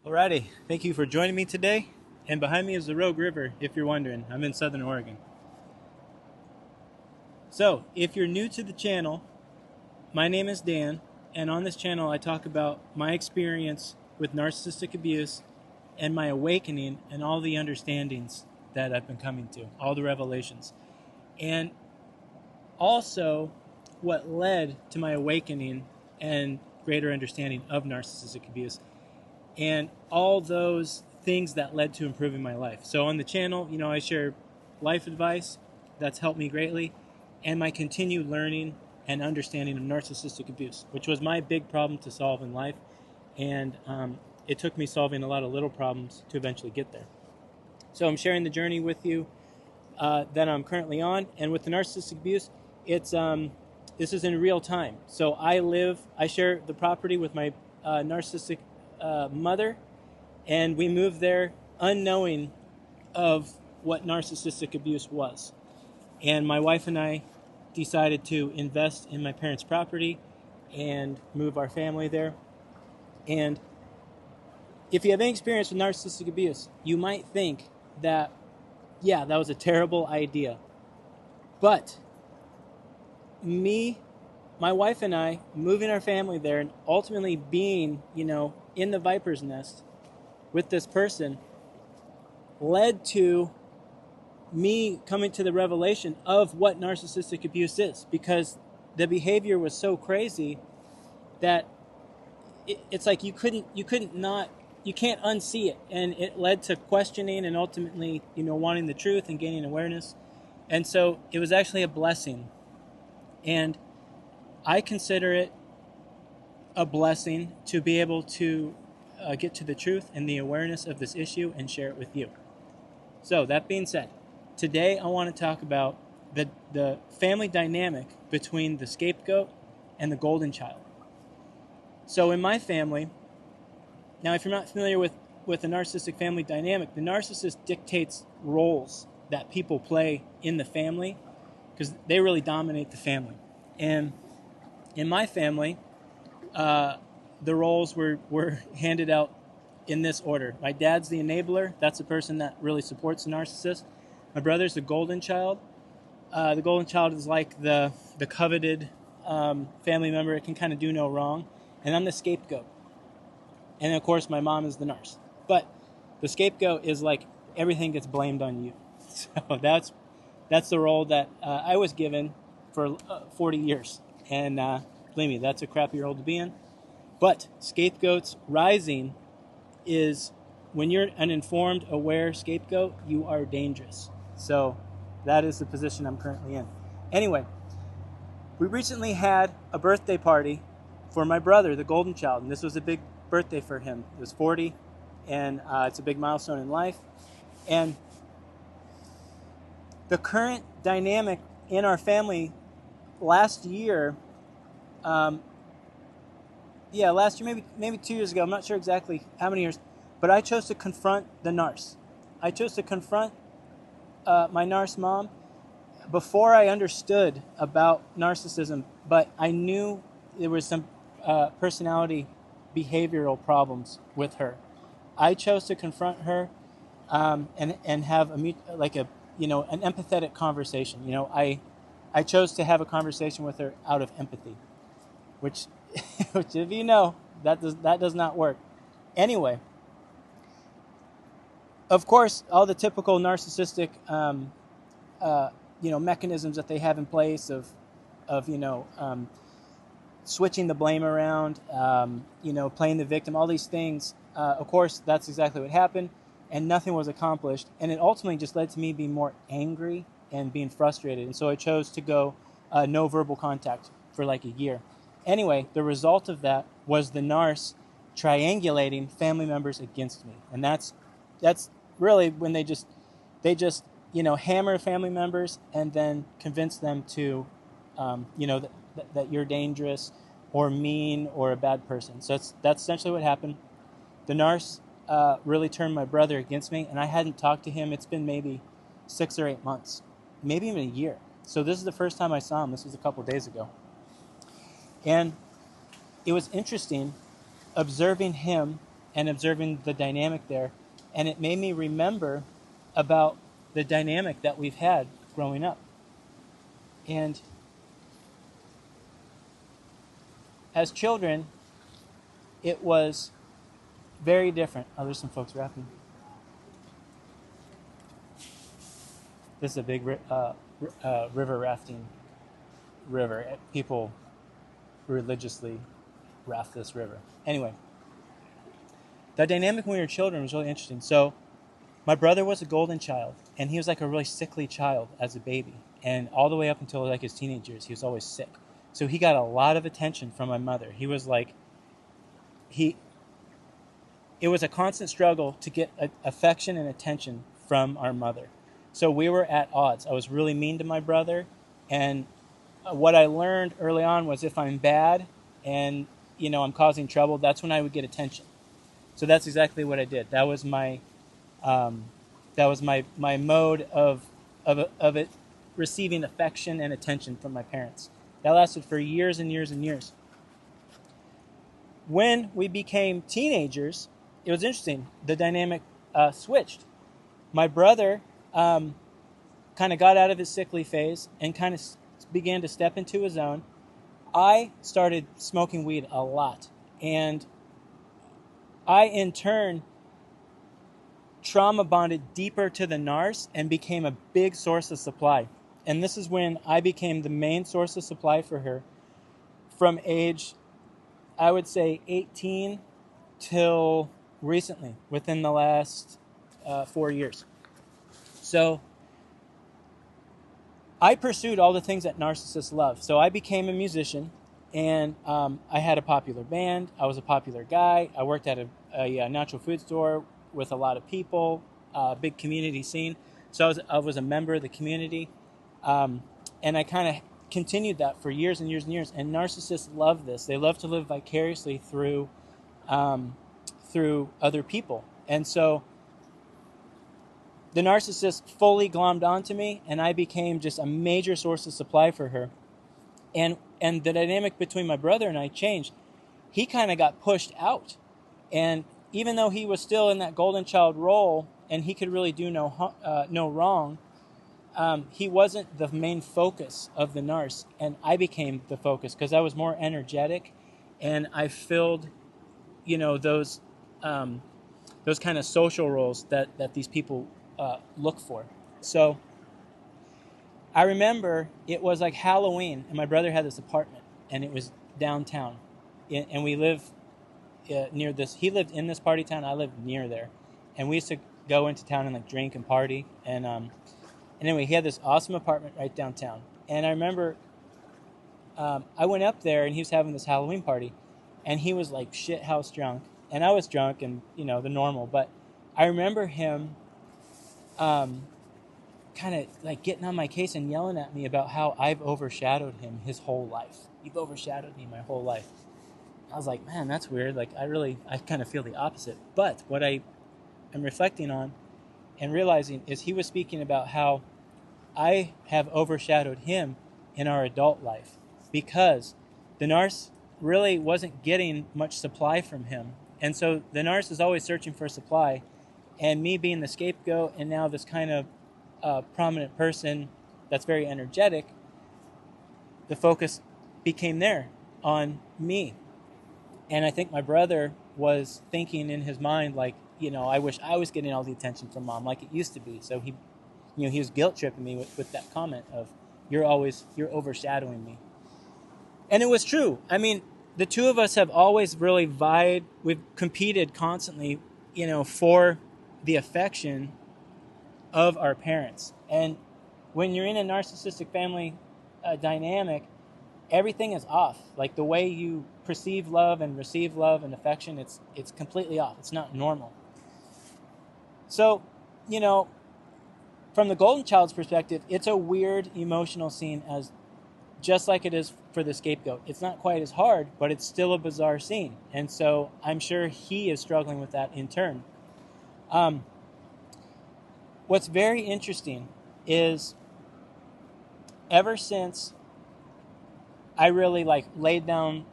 Alrighty, thank you for joining me today. And behind me is the Rogue River, if you're wondering. I'm in Southern Oregon. So, if you're new to the channel, my name is Dan, and on this channel I talk about my experience with narcissistic abuse and my awakening and all the understandings that I've been coming to, all the revelations. And also what led to my awakening and greater understanding of narcissistic abuse, and all those things that led to improving my life. So on the channel, I share life advice that's helped me greatly, and my continued learning and understanding of narcissistic abuse, which was my big problem to solve in life. And it took me solving a lot of little problems to eventually get there. So I'm sharing the journey with you that I'm currently on. And with the narcissistic abuse, this is in real time. So I share the property with my narcissistic mother, and we moved there unknowing of what narcissistic abuse was. And my wife and I decided to invest in my parents' property and move our family there. And if you have any experience with narcissistic abuse, you might think that, yeah, that was a terrible idea. But my wife and I moving our family there and ultimately being, in the viper's nest with this person led to me coming to the revelation of what narcissistic abuse is, because the behavior was so crazy that it's like you can't unsee it. And it led to questioning and ultimately, wanting the truth and gaining awareness. And so it was actually a blessing. And I consider it a blessing to be able to get to the truth and the awareness of this issue and share it with you. So that being said, today I want to talk about the family dynamic between the scapegoat and the golden child. So in my family, now if you're not familiar with the narcissistic family dynamic, the narcissist dictates roles that people play in the family because they really dominate the family. And in my family, the roles were handed out in this order. My dad's the enabler. That's the person that really supports the narcissist. My brother's the golden child. The golden child is like the coveted family member. It can kind of do no wrong. And I'm the scapegoat. And of course, my mom is the nurse. But the scapegoat is like everything gets blamed on you. So that's the role that I was given for 40 years. And believe me, that's a crappy role to be in. But scapegoats rising is when you're an informed, aware scapegoat, you are dangerous. So that is the position I'm currently in. Anyway, we recently had a birthday party for my brother, the golden child, and this was a big birthday for him. It was 40, and it's a big milestone in life. And the current dynamic in our family last year, maybe 2 years ago, I'm not sure exactly how many years, but I chose to confront the narc. I chose to confront my narc mom before I understood about narcissism, but I knew there was some personality behavioral problems with her. I chose to confront her and have an empathetic conversation. I chose to have a conversation with her out of empathy, which if you know, that does not work. Anyway, of course, all the typical narcissistic mechanisms that they have in place of switching the blame around, playing the victim, all these things. Of course, that's exactly what happened, and nothing was accomplished. And it ultimately just led to me being more angry and being frustrated. And so I chose to go no verbal contact for like a year. Anyway, the result of that was the narc triangulating family members against me. And that's really when they just hammer family members and then convince them to, that you're dangerous or mean or a bad person. So that's essentially what happened. The narc really turned my brother against me, and I hadn't talked to him. It's been maybe 6 or 8 months, maybe even a year. So this is the first time I saw him. This was a couple of days ago. And it was interesting observing him and observing the dynamic there. And it made me remember about the dynamic that we've had growing up. And as children, it was very different. Oh, there's some folks rapping. This is a big river rafting river. People religiously raft this river. Anyway, the dynamic when we were children was really interesting. So my brother was a golden child, and he was like a really sickly child as a baby. And all the way up until like his teenage years, he was always sick. So he got a lot of attention from my mother. He was like, it was a constant struggle to get affection and attention from our mother. So we were at odds. I was really mean to my brother, and what I learned early on was if I'm bad and I'm causing trouble, that's when I would get attention. So that's exactly what I did. That was my mode of it receiving affection and attention from my parents. That lasted for years and years and years. When we became teenagers, it was interesting. The dynamic switched. My brother kind of got out of his sickly phase and kind of began to step into his own. I started smoking weed a lot. And I, in turn, trauma bonded deeper to the narc and became a big source of supply. And this is when I became the main source of supply for her from age, I would say, 18 till recently, within the last 4 years. So I pursued all the things that narcissists love. So I became a musician, and I had a popular band. I was a popular guy. I worked at a natural food store with a lot of people, big community scene. So I was a member of the community, and I kind of continued that for years and years and years. And narcissists love this. They love to live vicariously through other people. And so the narcissist fully glommed onto me, and I became just a major source of supply for her. And the dynamic between my brother and I changed. He kind of got pushed out. And even though he was still in that golden child role and he could really do no wrong, he wasn't the main focus of the narc. And I became the focus because I was more energetic, and I filled, those kind of social roles that these people look for. So I remember it was like Halloween, and my brother had this apartment, and it was downtown, and we live near this. He lived in this party town. I lived near there, and we used to go into town and like drink and party. And anyway, he had this awesome apartment right downtown, and I remember I went up there, and he was having this Halloween party, and he was like shit house drunk, and I was drunk, and the normal. But I remember him kind of like getting on my case and yelling at me about how I've overshadowed him his whole life. You've overshadowed me my whole life. I was like, man, that's weird. Like, I kind of feel the opposite. But what I am reflecting on and realizing is he was speaking about how I have overshadowed him in our adult life because the narc really wasn't getting much supply from him. And so the narc is always searching for supply. And me being the scapegoat and now this kind of prominent person that's very energetic, the focus became there on me. And I think my brother was thinking in his mind, like, I wish I was getting all the attention from mom like it used to be. So he was guilt tripping me with that comment of, you're overshadowing me. And it was true. I mean, the two of us have always really vied. We've competed constantly, for the affection of our parents. And when you're in a narcissistic family dynamic, everything is off. Like the way you perceive love and receive love and affection, it's completely off. It's not normal. So, from the golden child's perspective, it's a weird emotional scene, as just like it is for the scapegoat. It's not quite as hard, but it's still a bizarre scene. And so I'm sure he is struggling with that in turn. What's very interesting is ever since I really laid down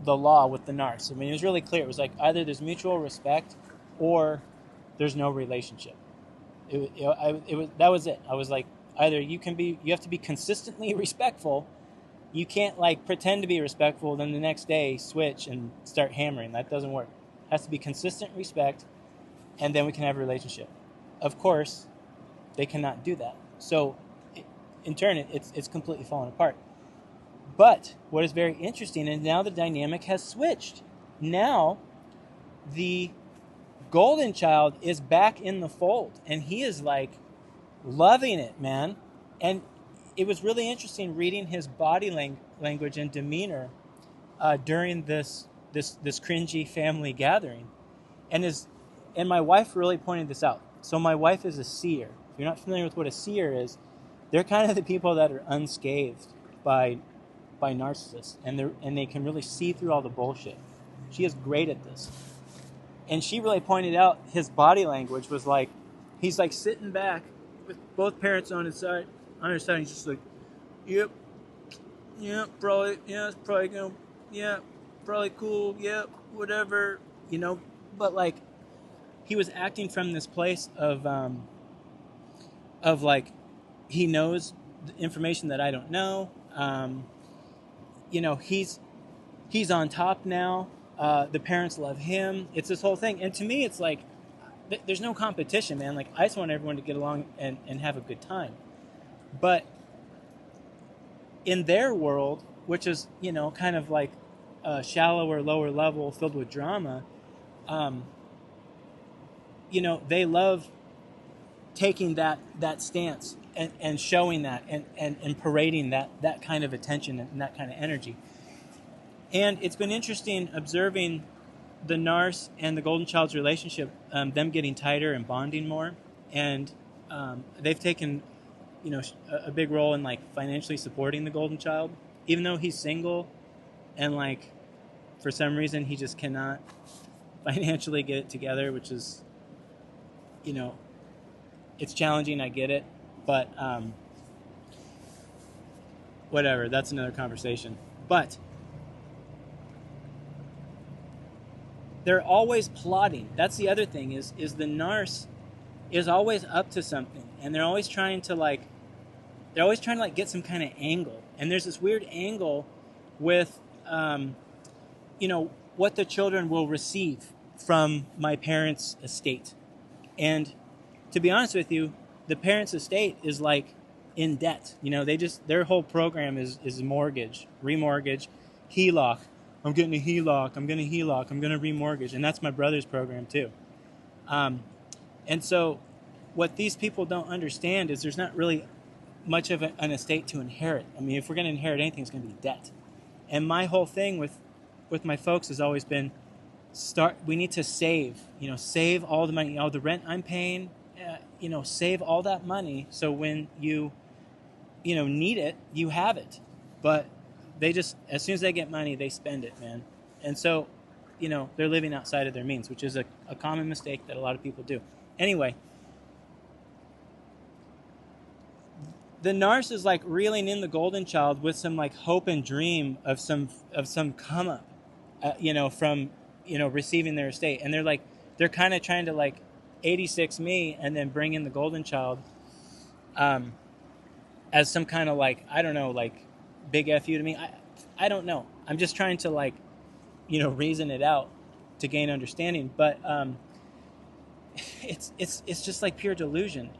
the law with the narc. I mean, it was really clear. It was like either there's mutual respect or there's no relationship. That was it. I was like, either you have to be consistently respectful. You can't like pretend to be respectful, then the next day switch and start hammering. That doesn't work. It has to be consistent respect, and then we can have a relationship. Of course, they cannot do that. So, in turn, it's completely fallen apart. But what is very interesting is now the dynamic has switched. Now, the golden child is back in the fold, and he is like loving it, man. And it was really interesting reading his body language and demeanor during this cringy family gathering, and my wife really pointed this out. So my wife is a seer. If you're not familiar with what a seer is, they're kind of the people that are unscathed by narcissists, and they can really see through all the bullshit. She is great at this. And she really pointed out his body language was like, he's like sitting back with both parents on her side, he's just like, yep, probably, yeah, it's probably gonna, yeah, probably cool, yeah, whatever, but like, he was acting from this place of like, he knows the information that I don't know, he's on top now. The parents love him. It's this whole thing. And to me, it's like, there's no competition, man. Like, I just want everyone to get along and have a good time. But in their world, which is, kind of like a shallower, lower level filled with drama, they love taking that stance and showing that and parading that kind of attention and that kind of energy. And it's been interesting observing the Narc and the Golden Child's relationship, them getting tighter and bonding more. And they've taken, a big role in, like, financially supporting the Golden Child. Even though he's single and, like, for some reason he just cannot financially get it together, which is, it's challenging, I get it. But whatever, that's another conversation. But they're always plotting. That's the other thing is the narc is always up to something, and they're always trying to get some kind of angle. And there's this weird angle with, what the children will receive from my parents' estate. And to be honest with you, the parents' estate is like in debt. Their whole program is mortgage, remortgage, HELOC. I'm getting a HELOC, I'm going to HELOC, I'm going to remortgage. And that's my brother's program too. And so what these people don't understand is there's not really much of an estate to inherit. I mean, if we're going to inherit anything, it's going to be debt. And my whole thing with my folks has always been, we need to save all the money, the rent I'm paying, save all that money. So when you need it, you have it. But they just, as soon as they get money, they spend it, man. And so, they're living outside of their means, which is a common mistake that a lot of people do. Anyway, the narc is like reeling in the Golden Child with some like hope and dream of some come up, from, receiving their estate. And they're kind of trying to like 86 me and then bring in the Golden Child, as some kind of like, I don't know, like, big F you to me. I don't know. I'm just trying to like, reason it out to gain understanding. But it's just like pure delusion.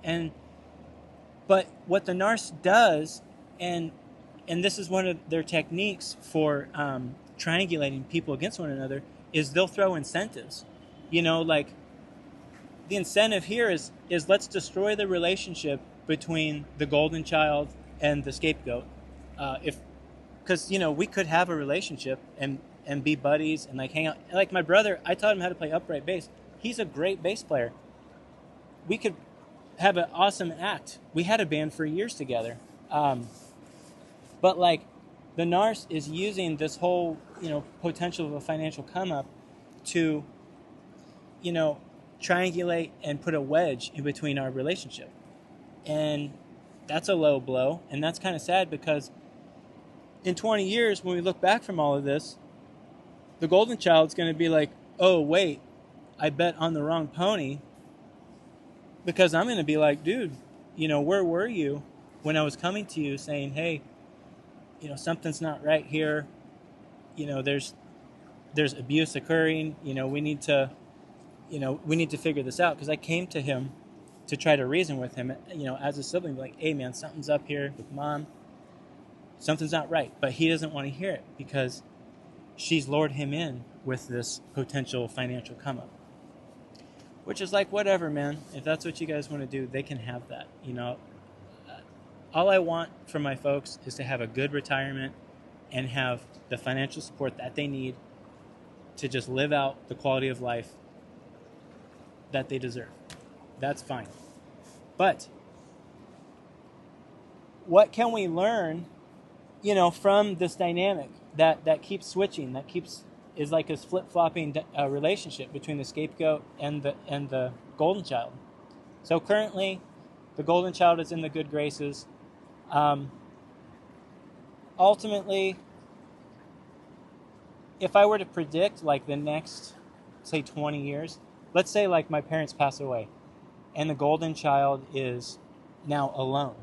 But what the narc does, and this is one of their techniques for triangulating people against one another, is they'll throw incentives. Like, the incentive here is let's destroy the relationship between the Golden Child and the Scapegoat. Because we could have a relationship and be buddies and like hang out. Like my brother, I taught him how to play upright bass. He's a great bass player. We could have an awesome act. We had a band for years together. But like, the narc is using this whole potential of a financial come up to triangulate and put a wedge in between our relationship. And that's a low blow, and that's kind of sad, because in 20 years, when we look back from all of this, the golden child's going to be like, oh, wait, I bet on the wrong pony, because I'm going to be like, dude, where were you when I was coming to you saying, hey, something's not right here. There's abuse occurring. We need to figure this out. Because I came to him to try to reason with him, as a sibling, like, hey, man, something's up here with mom. Something's not right. But he doesn't want to hear it because she's lured him in with this potential financial come up. Which is like, whatever, man. If that's what you guys want to do, they can have that. All I want from my folks is to have a good retirement and have the financial support that they need to just live out the quality of life that they deserve. That's fine. But what can we learn, from this dynamic that keeps switching, is like this flip-flopping relationship between the scapegoat and the golden child. So currently, the golden child is in the good graces. Ultimately, if I were to predict like the next, say, 20 years, let's say like my parents pass away and the golden child is now alone.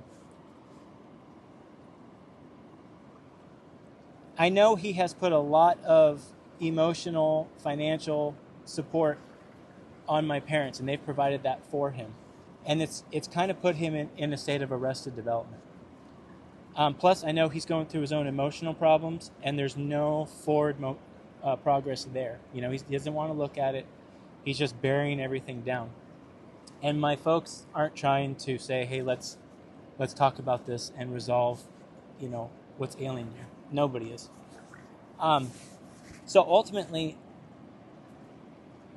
I know he has put a lot of emotional, financial support on my parents, and they've provided that for him. And it's kind of put him in a state of arrested development. Plus, I know he's going through his own emotional problems, and there's no forward progress there. He doesn't want to look at it. He's just burying everything down. And my folks aren't trying to say, hey, let's talk about this and resolve, what's ailing you. Nobody is. So ultimately,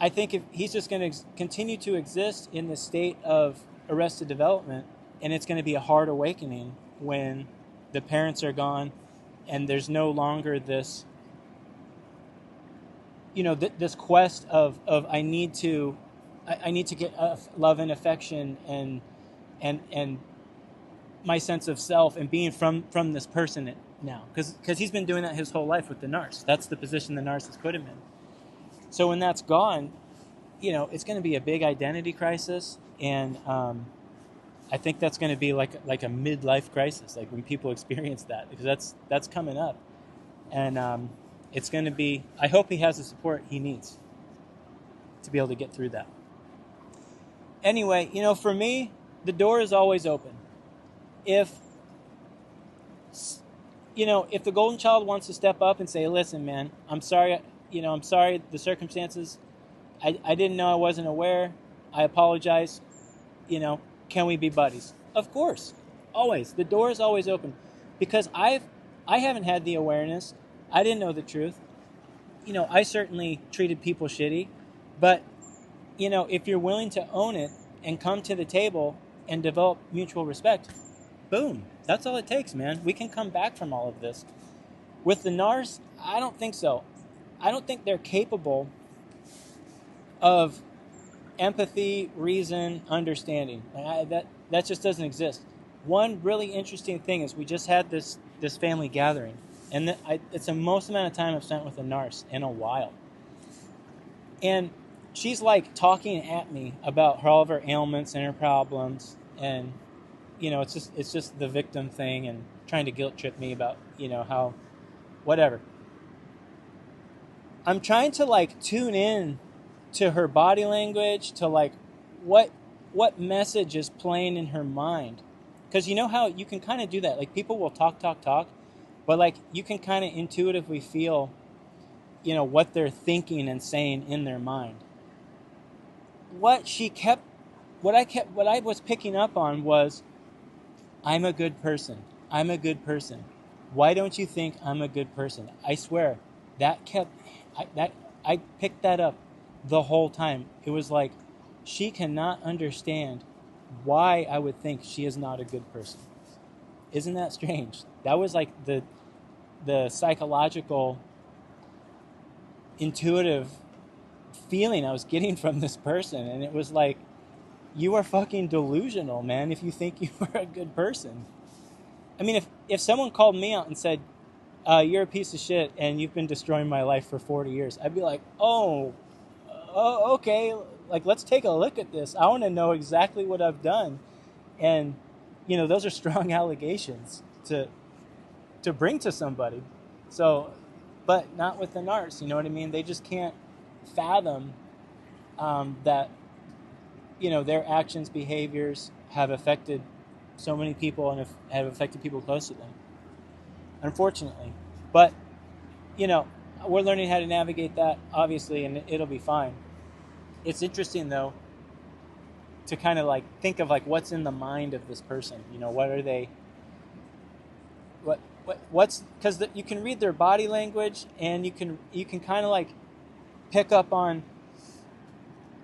I think if he's just going to continue to exist in the state of arrested development, and it's going to be a hard awakening when the parents are gone and there's no longer this, this quest of I need to get love and affection and my sense of self and being from this person now, because he's been doing that his whole life with the narc. That's the position the narcissist put him in. So when that's gone, it's going to be a big identity crisis, and I think that's going to be like a midlife crisis, like when people experience that, because that's coming up, and it's going to be. I hope he has the support he needs to be able to get through that. Anyway, for me, the door is always open. If the golden child wants to step up and say, listen, man, I'm sorry, the circumstances, I didn't know, I wasn't aware, I apologize, can we be buddies? Of course, always. The door is always open, because I haven't had the awareness, I didn't know the truth, I certainly treated people shitty, but, if you're willing to own it and come to the table and develop mutual respect, boom. That's all it takes, man. We can come back from all of this. With the NARS, I don't think so. I don't think they're capable of empathy, reason, understanding. That just doesn't exist. One really interesting thing is we just had this family gathering, and it's the most amount of time I've spent with a NARS in a while. And she's like talking at me about all of her ailments and her problems, and it's just the victim thing and trying to guilt trip me about, how, whatever. I'm trying to tune in to her body language, to what message is playing in her mind. Because you know how you can kind of do that. People will talk, but you can kind of intuitively feel, what they're thinking and saying in their mind. What I was picking up on was, I'm a good person. I'm a good person. Why don't you think I'm a good person? I swear, I picked that up the whole time. It was like, she cannot understand why I would think she is not a good person. Isn't that strange? That was like the psychological, intuitive feeling I was getting from this person. And it was like, you are fucking delusional, man, if you think you are a good person. I mean, if someone called me out and said, you're a piece of shit and you've been destroying my life for 40 years, I'd be like, oh, okay, like, let's take a look at this. I want to know exactly what I've done. And, those are strong allegations to bring to somebody. So, but not with the narcs, you know what I mean? They just can't fathom that, their actions, behaviors have affected so many people and have affected people close to them, unfortunately. But, we're learning how to navigate that, obviously, and it'll be fine. It's interesting, though, to kind of like think of like what's in the mind of this person. What are they? What's, because you can read their body language, and you can kind of like pick up on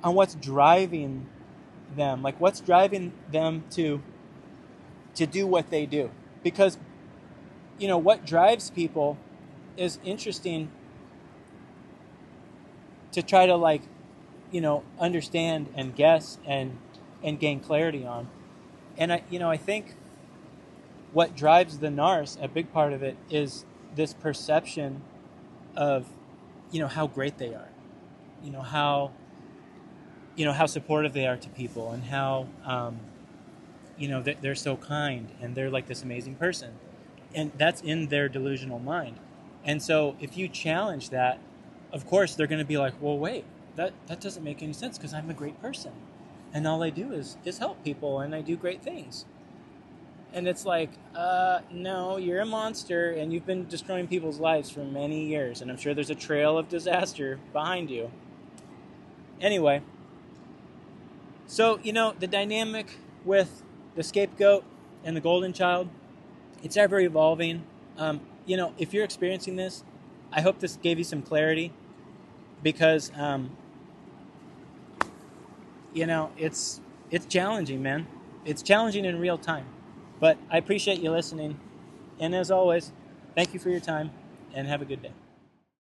what's driving them, like what's driving them to do what they do. Because what drives people is interesting to try to like understand and guess and gain clarity on. And I think what drives the narc, a big part of it, is this perception of how great they are, how supportive they are to people, and how they're so kind and they're like this amazing person, and that's in their delusional mind. And so if you challenge that, of course they're going to be like, well, wait, that doesn't make any sense, because I'm a great person and all I do is help people and I do great things. And it's like, no, you're a monster and you've been destroying people's lives for many years, and I'm sure there's a trail of disaster behind you. Anyway, so the dynamic with the scapegoat and the golden child, it's ever evolving. If you're experiencing this, I hope this gave you some clarity, because it's challenging, man. It's challenging in real time. But I appreciate you listening, and as always, thank you for your time, and have a good day.